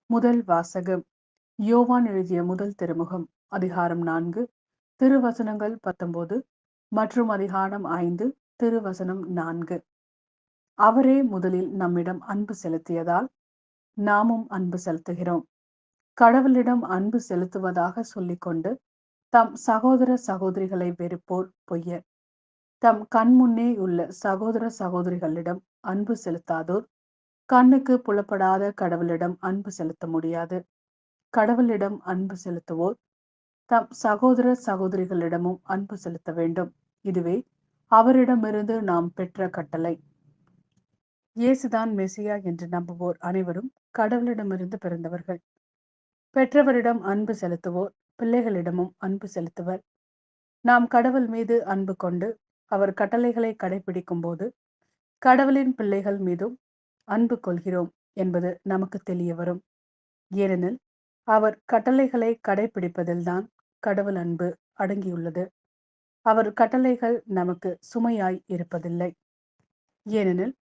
முதல் வாசகம் யோவான் எழுதிய முதல் திருமுகம் அதிகாரம் 4 திருவசனங்கள் 19 மற்றும் அதிகாரம் 5 திருவசனம் 4. அவரே முதலில் நம்மிடம் அன்பு செலுத்தியதால் நாமும் அன்பு செலுத்துகிறோம். கடவுளிடம் அன்பு செலுத்துவதாக சொல்லிக்கொண்டு தம் சகோதர சகோதரிகளை வெறுப்போர் பொய்யர். தம் கண்முன்னே உள்ள சகோதர சகோதரிகளிடம் அன்பு செலுத்தாதோர் கண்ணுக்கு புலப்படாத கடவுளிடம் அன்பு செலுத்த முடியாது. கடவுளிடம் அன்பு செலுத்துவோர் தம் சகோதர சகோதரிகளிடமும் அன்பு செலுத்த வேண்டும். இதுவே அவரிடமிருந்து நாம் பெற்ற கட்டளை. இயேசுதான் மெசியா என்று நம்புவோர் அனைவரும் கடவுளிடமிருந்து பிறந்தவர்கள். பெற்றவரிடம் அன்பு செலுத்துவோர் பிள்ளைகளிடமும் அன்பு செலுத்துவர். நாம் கடவுள் மீது அன்பு கொண்டு அவர் கட்டளைகளை கடைபிடிக்கும் போது கடவுளின் பிள்ளைகள் மீதும் அன்பு கொள்கிறோம் என்பது நமக்கு தெரிய வரும். ஏனெனில் அவர் கட்டளைகளை கடைபிடிப்பதில்தான் கடவுள் அன்பு அடங்கியுள்ளது. அவர் கட்டளைகள் நமக்கு சுமையாய் இருப்பதில்லை. ஏனெனில்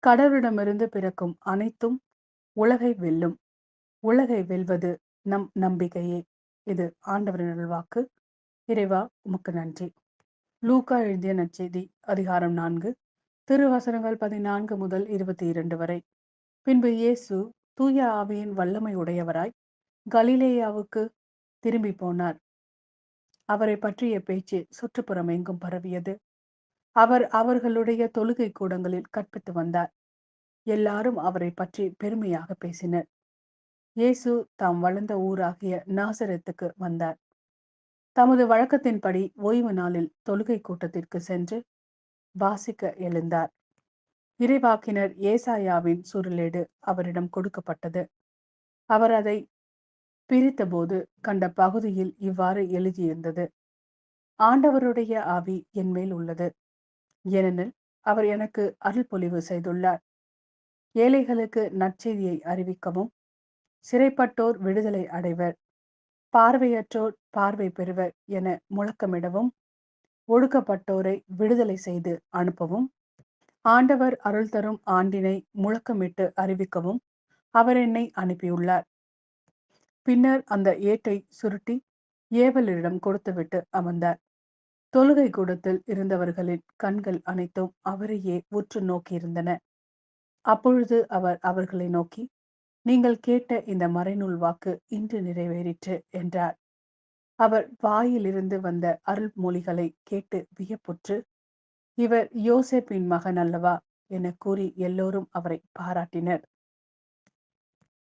கடவுளிடமிருந்து பிறக்கும் அனைத்தும் உலகை வெல்லும். உலகை வெல்வது நம் நம்பிக்கையே. இது ஆண்டவரின் அருள்வாக்கு. இறைவா உமக்கு நன்றி. லூக்கா எழுதிய நற்செய்தி அதிகாரம் 4 திருவசனங்கள் 14 முதல் 22 வரை. பின்பு இயேசு தூய ஆவியின் வல்லமை உடையவராய் கலிலேயாவுக்கு திரும்பி போனார். அவரை பற்றிய பேச்சு சுற்றுப்புறம் எங்கும் பரவியது. அவர் அவர்களுடைய தொழுகை கூடங்களில் கற்பித்து வந்தார். எல்லாரும் அவரை பற்றி பெருமையாக பேசினர். இயேசு தாம் வளர்ந்த ஊராகிய நாசரேத்துக்கு வந்தார். தமது வழக்கத்தின்படி ஓய்வு நாளில் தொழுகை கூட்டத்திற்கு சென்று வாசிக்க எழுந்தார். இறைவாக்கினர் ஏசாயாவின் சுருளேடு அவரிடம் கொடுக்கப்பட்டது. அவர் அதை பிரித்தபோது கண்ட பகுதியில் இவ்வாறு எழுதியிருந்தது: ஆண்டவருடைய ஆவி என் மேல் உள்ளது, ஏனெனில் அவர் எனக்கு அருள்பொழிவு செய்துள்ளார். ஏழைகளுக்கு நற்செய்தியை அறிவிக்கவும், சிறைப்பட்டோர் விடுதலை அடைவர், பார்வையற்றோர் பார்வை பெறுவர் என முழக்கமிடவும், ஒடுக்கப்பட்டோரை விடுதலை செய்து அனுப்பவும், ஆண்டவர் அருள் தரும் ஆண்டினை முழக்கமிட்டு அறிவிக்கவும் அவர் என்னை அனுப்பியுள்ளார். பின்னர் அந்த ஏட்டை சுருட்டி ஏவலரிடம் கொடுத்துவிட்டு அமர்ந்தார். தொழுகை கூடத்தில் இருந்தவர்களின் கண்கள் அனைத்தும் அவரையே உற்று நோக்கியிருந்தன. அப்பொழுது அவர் அவர்களை நோக்கி, நீங்கள் கேட்ட இந்த மறைநூல் வாக்கு இன்று நிறைவேறிற்று என்றார். அவர் வாயிலிருந்து வந்த அருள்மொழிகளை கேட்டு வியப்புற்று, இவர் யோசேப்பின் மகன் அல்லவா என கூறி எல்லோரும் அவரை பாராட்டினர்.